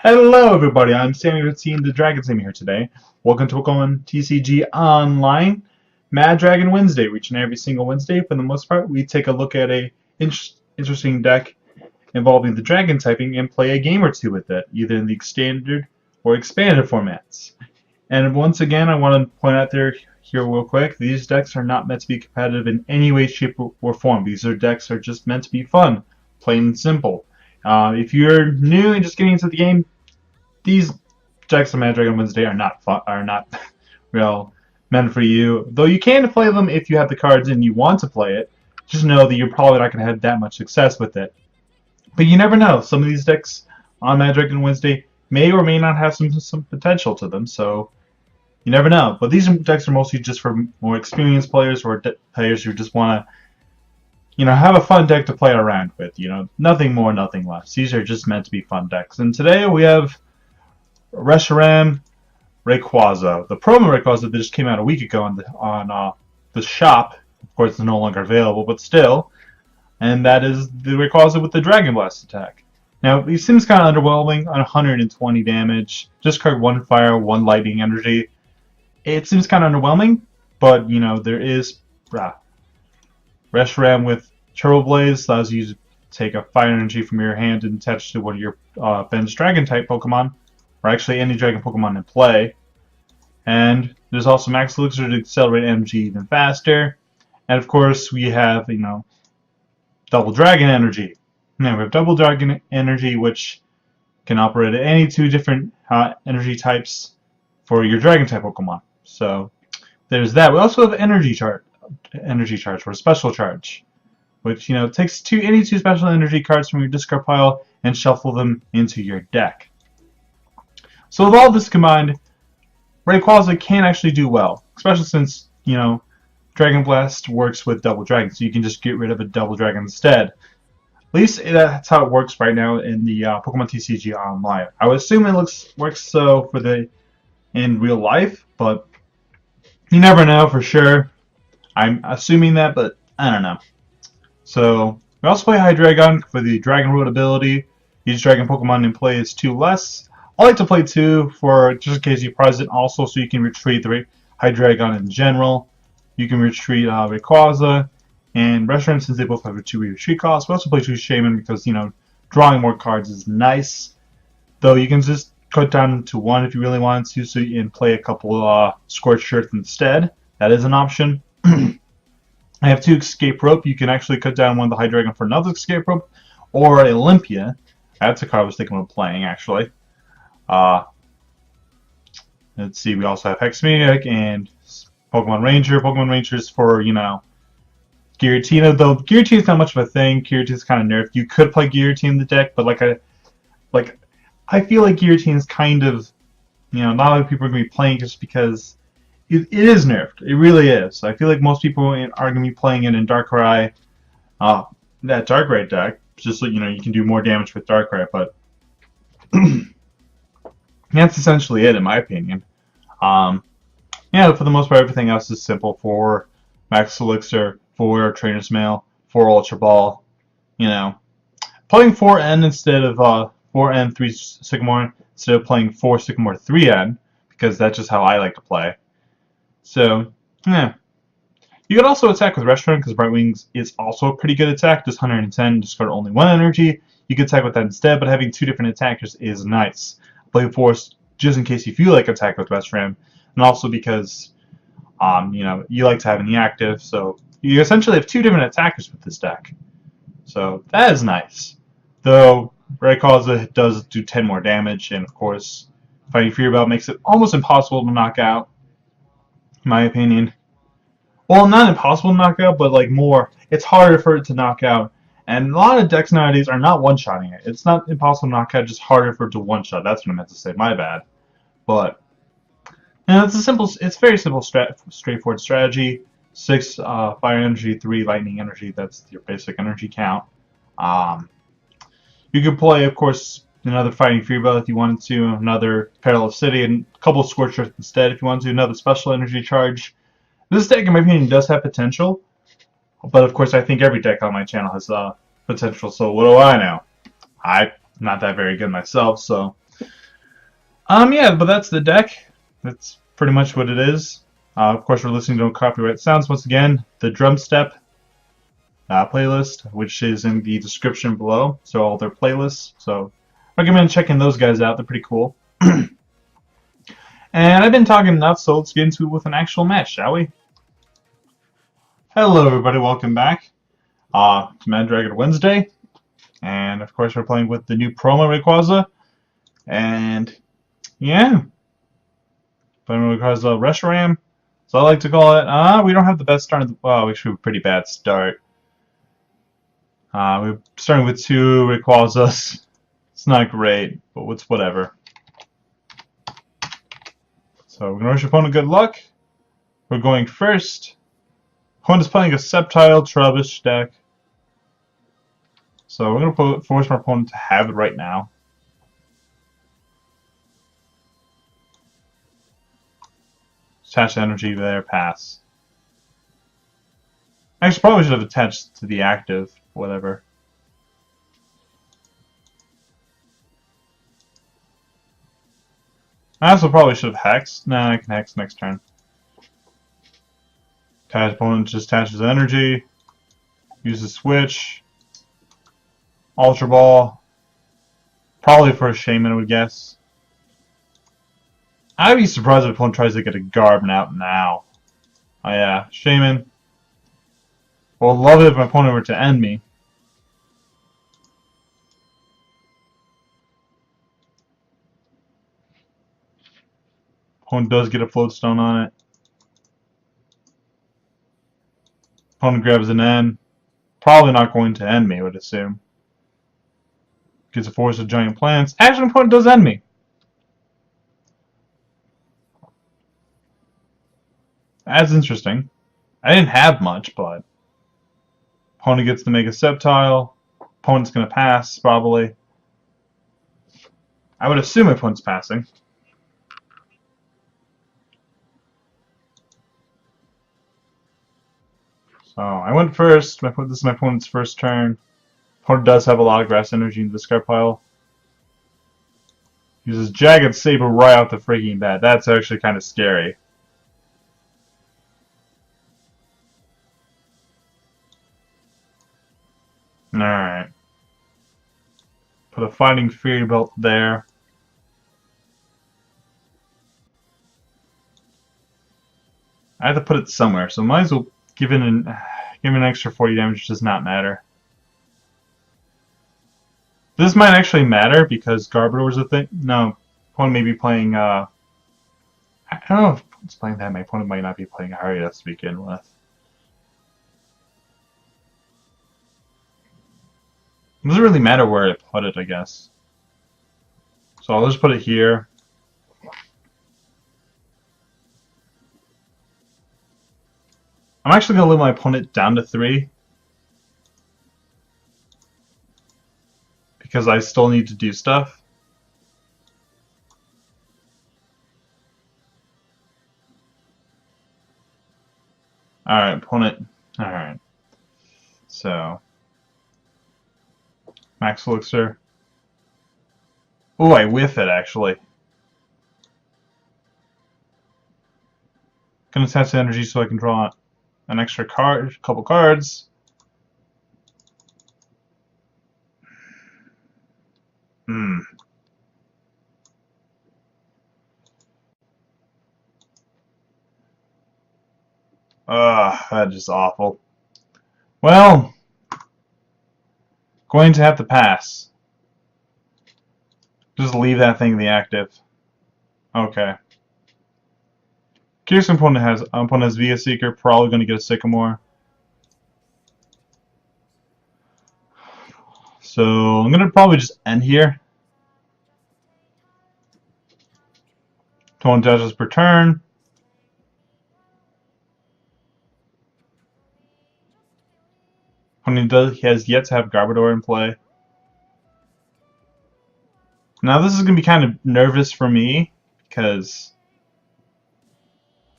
Hello everybody, I'm Sammy with Team the Dragon Sim here today. Welcome to Pokemon TCG Online, Mad Dragon Wednesday. Each and every single Wednesday, for the most part, we take a look at a interesting deck involving the Dragon typing and play a game or two with it, either in the standard or expanded formats. And once again, I want to point out here real quick, these decks are not meant to be competitive in any way, shape, or form. Decks are just meant to be fun, plain and simple. If you're new and just getting into the game, these decks of Mad Dragon Wednesday are not real meant for you. Though you can play them if you have the cards and you want to play it. Just know that you're probably not going to have that much success with it. But you never know. Some of these decks on Mad Dragon Wednesday may or may not have some potential to them. So you never know. But these decks are mostly just for more experienced players or players who just want to, have a fun deck to play around with. Nothing more, nothing less. These are just meant to be fun decks. And today we have Reshiram, Rayquaza. The promo Rayquaza that just came out a week ago on the shop. Of course, it's no longer available, but still. And that is the Rayquaza with the Dragon Blast attack. Now, he seems kind of underwhelming on 120 damage. Just card 1 fire, 1 lightning energy. It seems kind of underwhelming, but, there is Reshiram with Turbo Blaze allows you to take a fire energy from your hand and attach to one of your bench Dragon-type Pokemon, or actually any Dragon Pokemon in play. And there's also Max Elixir to accelerate energy even faster. And of course, we have, Double Dragon Energy. Now we have Double Dragon Energy, which can operate at any 2 different energy types for your Dragon-type Pokemon. So there's that. We also have Energy Charge, or Special Charge, which takes any 2 special energy cards from your discard pile and shuffle them into your deck. So with all this combined, Rayquaza can actually do well, especially since Dragon Blast works with Double Dragon, so you can just get rid of a Double Dragon instead. At least that's how it works right now in the Pokemon TCG Online. I would assume it works so in real life, but you never know for sure. I'm assuming that, but I don't know. So we also play Hydriegon for the Dragon Road ability. Each Dragon Pokemon in play is 2 less. I like to play 2 for just in case you prize it, also so you can retreat the Hydreigon in general. You can retreat Rayquaza and Reshiram since they both have a 2 retreat cost. We also play 2 Shaman because drawing more cards is nice. Though you can just cut down to 1 if you really want to, so you can play a couple Scorched Earth instead. That is an option. I have 2 Escape Rope. You can actually cut down one of the Hydreigon for another Escape Rope, or Olympia. That's a card I was thinking of playing actually. Let's see, we also have Hexmaniac and Pokemon Ranger. Pokemon Rangers for, Giratina, though Giratina's not much of a thing. Giratina's kind of nerfed. You could play Giratina in the deck, but I feel like Giratina's kind of, not a lot of people are going to be playing just because it is nerfed. It really is. I feel like most people are going to be playing it in Darkrai, that Darkrai deck, just so you can do more damage with Darkrai, but that's essentially it, in my opinion. For the most part, everything else is simple. For Max Elixir, for Trainer's Mail, for Ultra Ball. Playing 4N instead of 4N 3 Sycamore instead of playing 4 Sycamore 3N, because that's just how I like to play. So, yeah. You can also attack with Reshiram because Bright Wings is also a pretty good attack. Just 110, discard only 1 energy. You can attack with that instead, but having 2 different attackers is nice. Play Force just in case you feel like attack with Reshiram, and also because you like to have in the active, so you essentially have 2 different attackers with this deck. So that is nice. Though Rayquaza does do 10 more damage, and of course Fighting Fury Belt makes it almost impossible to knock out, in my opinion. Well, not impossible to knock out, but it's harder for it to knock out. And a lot of decks nowadays are not one-shotting it. It's not impossible to knock out, just harder for it to one-shot. That's what I meant to say. My bad. But it's very simple, straightforward strategy. 6 fire energy, 3 lightning energy. That's your basic energy count. You could play, of course, another Fighting Fury Belt if you wanted to, another Perilous City, and a couple of Scorched Earth instead if you wanted to, another special energy charge. This deck, in my opinion, does have potential. But of course, I think every deck on my channel has potential, so what do I know? I'm not that very good myself, so Yeah, but that's the deck. That's pretty much what it is. Of course, we're listening to copyright sounds once again. The Drum Step playlist, which is in the description below. So all their playlists. So recommend checking those guys out. They're pretty cool. And I've been talking enough, so let's get into it with an actual match, shall we? Hello, everybody. Welcome back. It's Mad Dragon Wednesday, and of course we're playing with the new promo Rayquaza, and yeah, playing with Rayquaza Reshiram. So I like to call it. We don't have the best start. We actually have a pretty bad start. We're starting with 2 Rayquazas. It's not great, but it's whatever. So we're gonna wish your opponent good luck. We're going first. Opponent is playing a Sceptile Trubbish deck. So we're going to force my opponent to have it right now. Attach energy there, pass. Actually, probably should have attached to the active, whatever. I also probably should have hexed. Nah, I can hex next turn. Attach opponent just attaches energy. Use the switch. Ultra Ball. Probably for a Shaman, I would guess. I'd be surprised if opponent tries to get a Garb out now. Oh yeah, Shaman. Well, love it if my opponent were to end me. Opponent does get a Floatstone on it. Opponent grabs an end. Probably not going to end me, I would assume. Gets a Force of Giant Plants. Actually, opponent does end me. That's interesting. I didn't have much, but opponent gets to make a Sceptile. Opponent's going to pass, probably. I would assume opponent's passing. So I went first. This is my opponent's first turn. Opponent does have a lot of grass energy in the discard pile. Uses Jagged Saber right out the freaking bat. That's actually kind of scary. Alright. Put a Fighting Fury Belt there. I have to put it somewhere, so might as well give it an extra 40 damage, which does not matter. This might actually matter because Garbodor's a thing. No, opponent may be playing. I don't know if opponent's playing that. My opponent might not be playing Hydriegon to begin with. It doesn't really matter where I put it, I guess. So I'll just put it here. I'm actually going to limit my opponent down to 3. Because I still need to do stuff. Alright, opponent. Alright. So. Max Elixir. Ooh, I whiff it, actually. Gonna attach the energy so I can draw an extra card, a couple cards. That's just awful. Well, going to have to pass. Just leave that thing in the active. Okay. Curious opponent has Via Seeker, probably going to get a Sycamore. So I'm going to probably just end here. 20 dashes per turn. He has yet to have Garbodor in play. Now this is going to be kind of nervous for me because...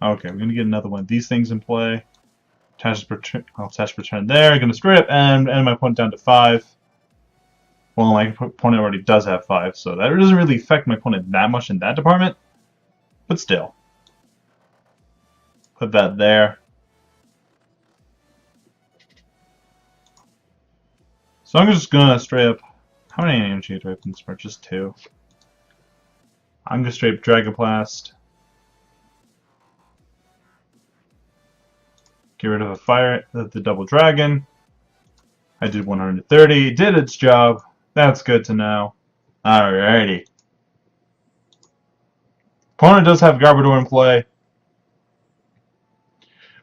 Okay, we're going to get another one of these things in play. I'll attach per turn there. I'm going to straight up and my opponent down to 5. Well, my opponent already does have 5, so that doesn't really affect my opponent that much in that department. But still. Put that there. So I'm just gonna straight up... How many energy do I open this part? Just 2. I'm gonna straight up Dragon Blast. Get rid of a fire, the double dragon. I did 130. Did its job. That's good to know. Alrighty. Opponent does have Garbodor in play.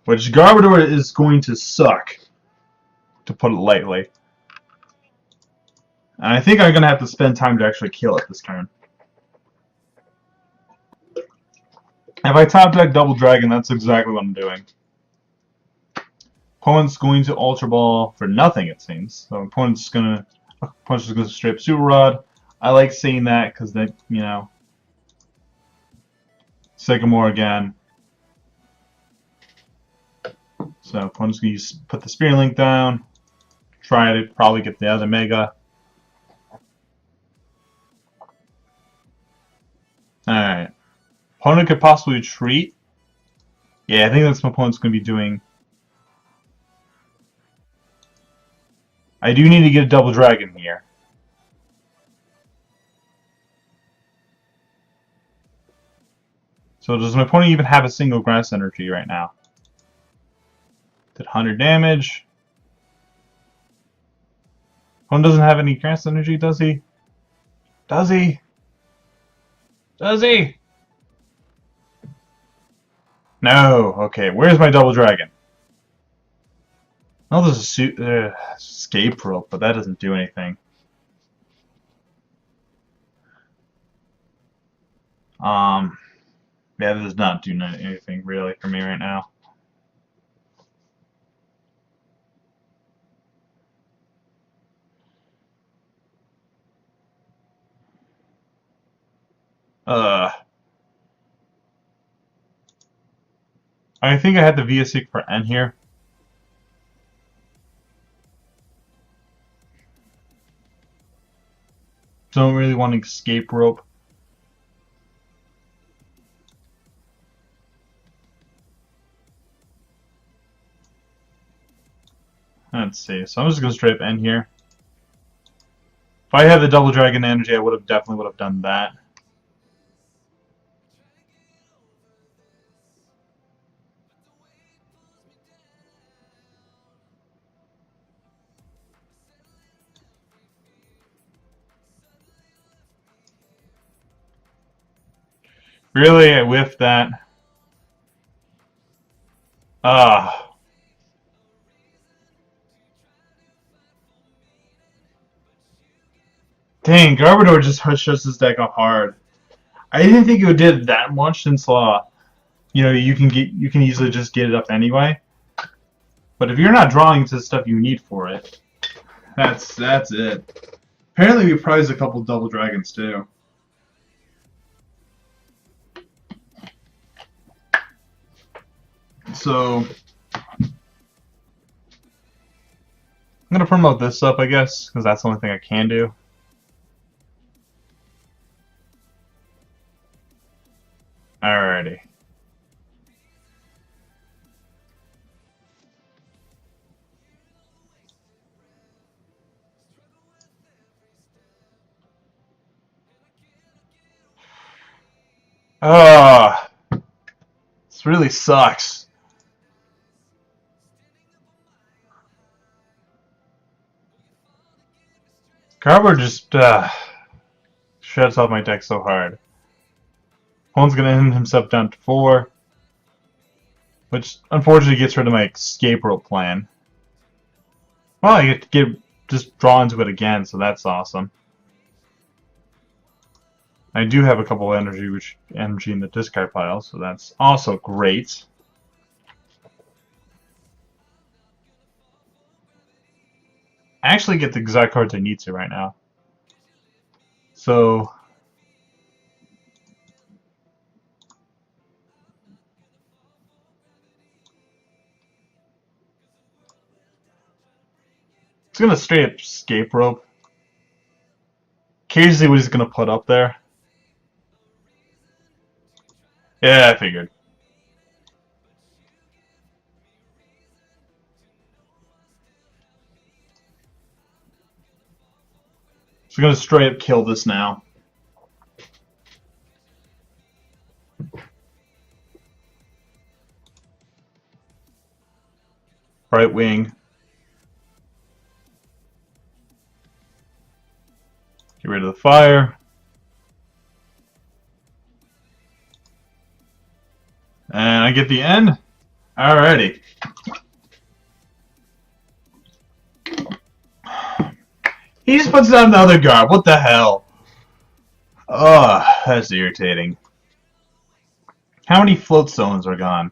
Which Garbodor is going to suck, to put it lightly. And I think I'm going to have to spend time to actually kill it this turn. If I top deck Double Dragon, that's exactly what I'm doing. Opponent's going to Ultra Ball for nothing, it seems. So opponent's just going to straight up Super Rod. I like seeing that because they, you know, Sycamore again. So opponent's going to put the Spirit Link down. Try to probably get the other Mega. Alright. Opponent could possibly retreat. Yeah, I think that's what my opponent's going to be doing. I do need to get a Double Dragon here. So does my opponent even have a single Grass Energy right now? Did 100 damage. Opponent doesn't have any Grass Energy, does he? Does he? Does he? No. Okay, where's my Double Dragon? Oh, there's a escape rope, but that doesn't do anything. Yeah, that does not do anything really for me right now. I think I had the VSC for N here. Don't really want to escape rope. Let's see. So I'm just gonna straight up N here. If I had the Double Dragon energy, I definitely would have done that. Really, I whiffed that. Ah. Dang, Garbodor just shuts this deck up hard. I didn't think it did that much since you know, you can easily just get it up anyway. But if you're not drawing to the stuff you need for it, that's it. Apparently we prized a couple Double Dragons too. So I'm gonna promote this up, I guess, because that's the only thing I can do. Alrighty. Ah, this really sucks. Garber just shuts off my deck so hard. Opponent's gonna end himself down to 4, which unfortunately gets rid of my escape rope plan. Well, I get to just draw into it again, so that's awesome. I do have a couple of energy in the discard pile, so that's also great. I actually get the exact cards I need to right now. So it's gonna straight up escape rope. Curious to see what he's gonna put up there. Yeah, I figured. So we're gonna straight up kill this now. Right wing. Get rid of the fire. And I get the end. Alrighty. He just puts down another guard. What the hell? Ugh, that's irritating. How many float stones are gone?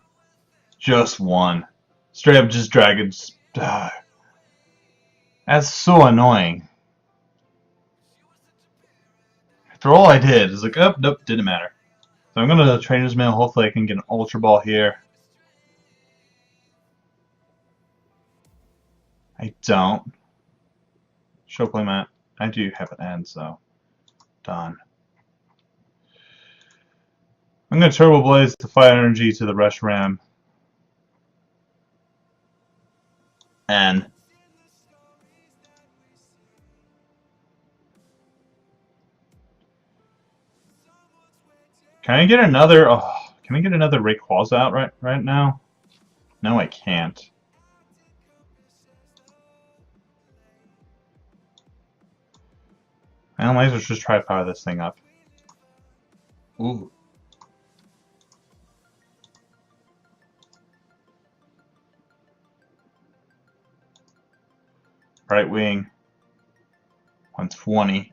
Just one. Straight up just dragons. That's so annoying. After all I did, it's like, oh, nope, didn't matter. So I'm gonna Trainer's Mail. Hopefully I can get an Ultra Ball here. I don't. Show playmat. I do have an end, so done. I'm gonna Turbo Blaze the Fire Energy to the Reshiram. And can I get another? Oh, can I get another Rayquaza out right now? No, I can't. I might as well just try to power this thing up. Ooh. Right wing. 120.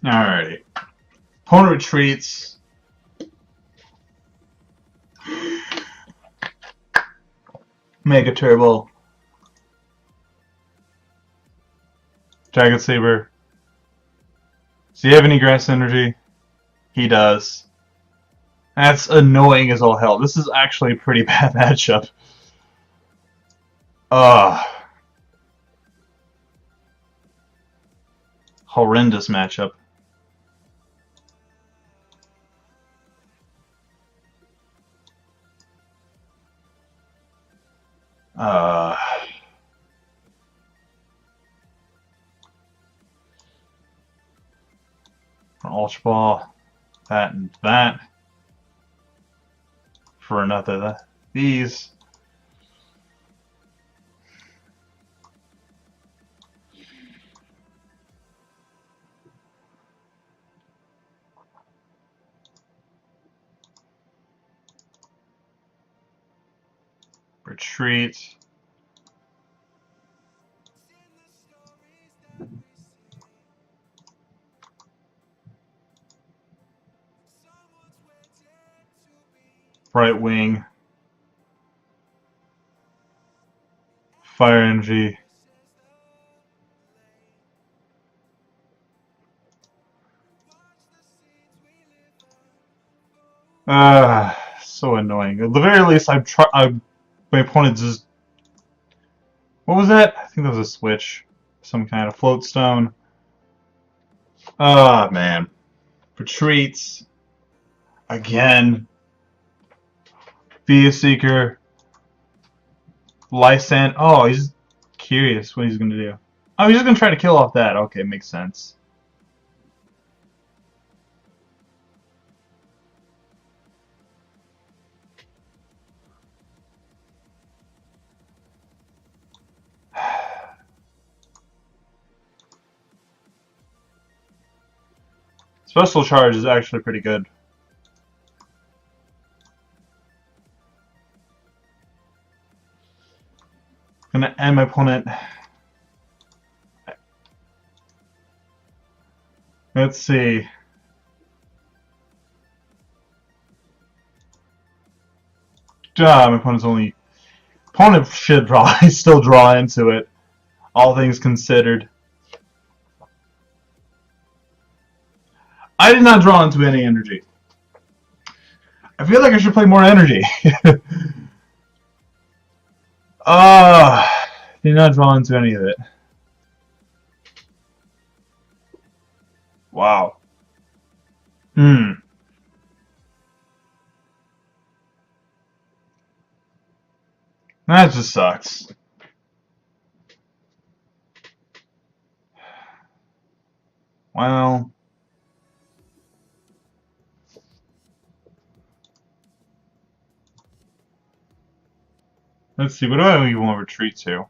Alrighty. Opponent retreats. Mega Turbo. Dragon Saber. Does he have any grass energy? He does. That's annoying as all hell. This is actually a pretty bad matchup. Horrendous matchup. Ultra Ball, that and that. For another these. Retreat. Right wing. Fire energy. So annoying. At the very least, my opponent just. What was that? I think that was a switch. Some kind of float stone. Ah, man. Retreats. Again. Via Seeker. Lysand. Oh, he's curious what he's going to do. Oh, he's just going to try to kill off that. Okay, makes sense. Special charge is actually pretty good. I'm gonna end my opponent. Let's see. My opponent should probably still draw into it. All things considered. I did not draw into any energy. I feel like I should play more energy. Did not draw into any of it. Wow. That just sucks. Well. Let's see, what do I even want to retreat to?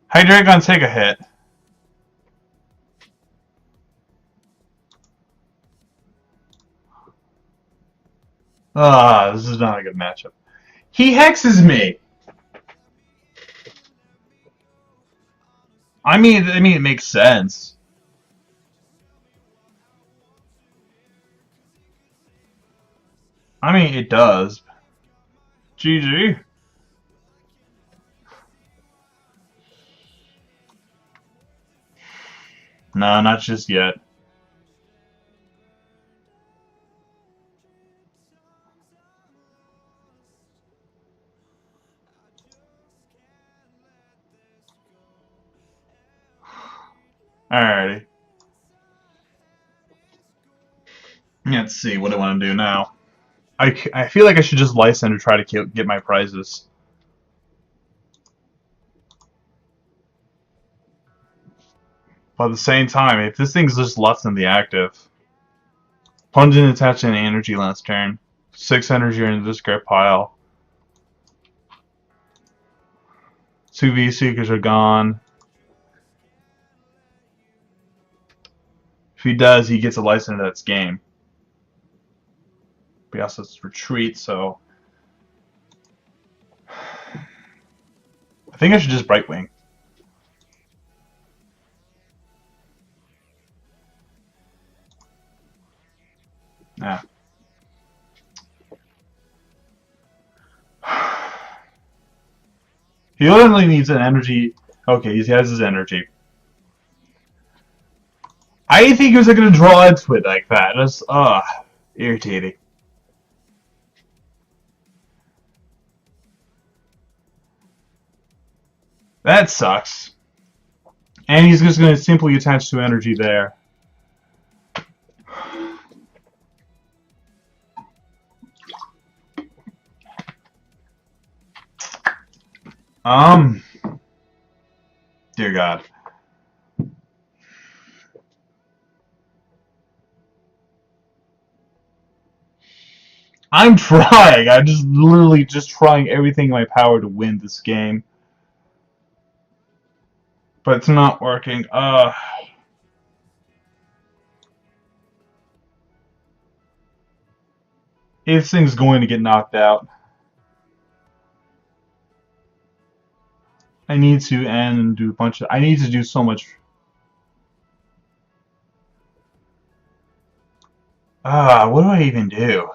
Hydriegon, take a hit. This is not a good matchup. He hexes me! I mean, it makes sense. I mean, it does. GG. No, not just yet. Alrighty. Let's see, what do I want to do now? I feel like I should just Lysander to try to get my prizes. But at the same time, if this thing's just less than the active. Opponent didn't attach any energy last turn. 6 energy in the discard pile. 2 V-Seekers are gone. If he does, he gets a Lysander that's game. But he also has retreat, so I think I should just Brightwing. Nah. He only needs an energy. Okay, he has his energy. I didn't think he was going to draw into it like that. That's irritating. That sucks. And he's just going to simply attach to energy there. Dear God. I'm trying. I'm just literally just trying everything in my power to win this game. But it's not working. This thing's going to get knocked out. I need to end and do a bunch of. I need to do so much. What do I even do?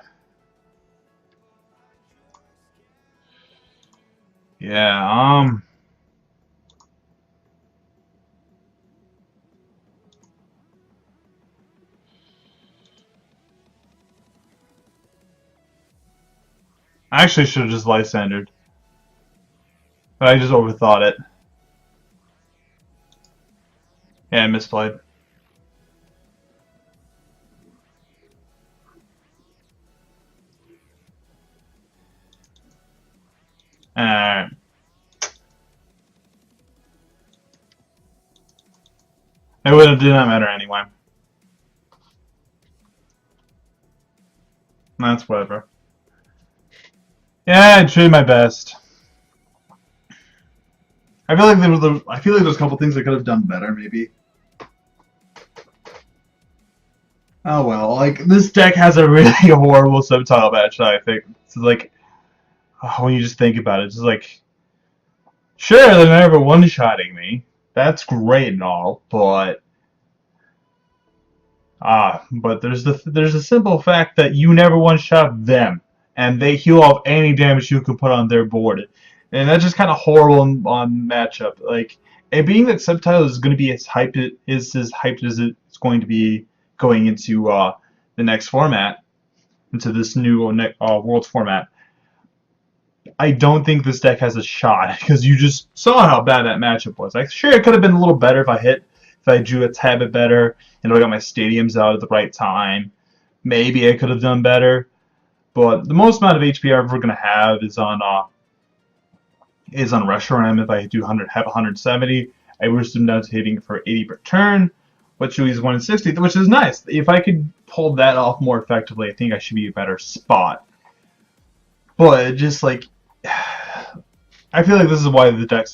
Yeah, I actually should have just Lysandered. But I just overthought it. Yeah, I misplayed. Alright. It would have did not matter anyway. That's whatever. Yeah, I tried my best. I feel like there's a couple things I could have done better, maybe. Oh well, like this deck has a really horrible subtitle match. I think it's like when you just think about it, it's just like sure they're never one-shotting me. That's great and all, but there's the simple fact that you never one-shot them, and they heal off any damage you can put on their board. And that's just kind of horrible on matchup. Like, and being that subtitle is going to be as hyped as it's going to be going into the next format, into this new Worlds format. I don't think this deck has a shot because you just saw how bad that matchup was. Like, sure, it could have been a little better if I drew a tad bit better and I got my stadiums out at the right time. Maybe I could have done better, but the most amount of HP I'm ever going to have is on Reshiram. If I do have 170, I boost him down to hitting for 80 per turn, which is 160, which is nice. If I could pull that off more effectively, I think I should be a better spot. But just like, I feel like this is why the deck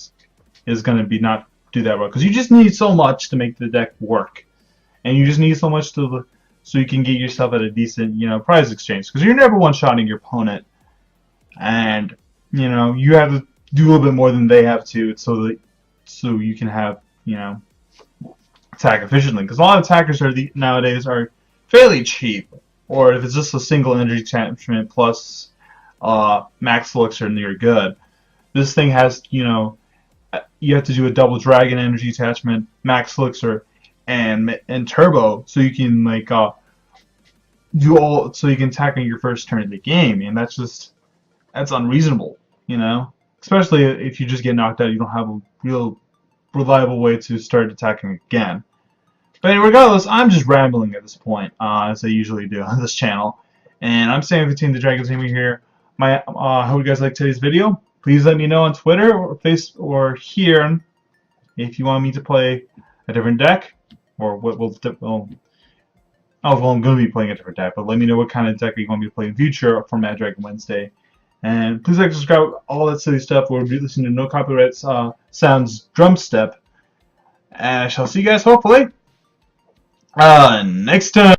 is going to be not do that well, because you just need so much to make the deck work, and you just need so much to so you can get yourself at a decent, prize exchange, because you're never one-shotting your opponent, and you have to do a little bit more than they have to, so you can have attack efficiently, because a lot of attackers nowadays are fairly cheap, or if it's just a single energy attachment plus max elixir and you're good. This thing has you have to do a double dragon energy attachment, max elixir, and turbo, so you can so you can attack on your first turn of the game, and that's unreasonable, especially if you just get knocked out. You don't have a real reliable way to start attacking again. But regardless, I'm just rambling at this point, as I usually do on this channel, and I'm Sam with Team the Dragon Tamer here. I hope you guys liked today's video. Please let me know on Twitter or here if you want me to play a different deck, or I'm going to be playing a different deck, but let me know what kind of deck you want me to play in the future for Mad Dragon Wednesday. And please like, subscribe, all that silly stuff. We'll be listening to No Copyright Sounds Drum Step. And I shall see you guys hopefully next time.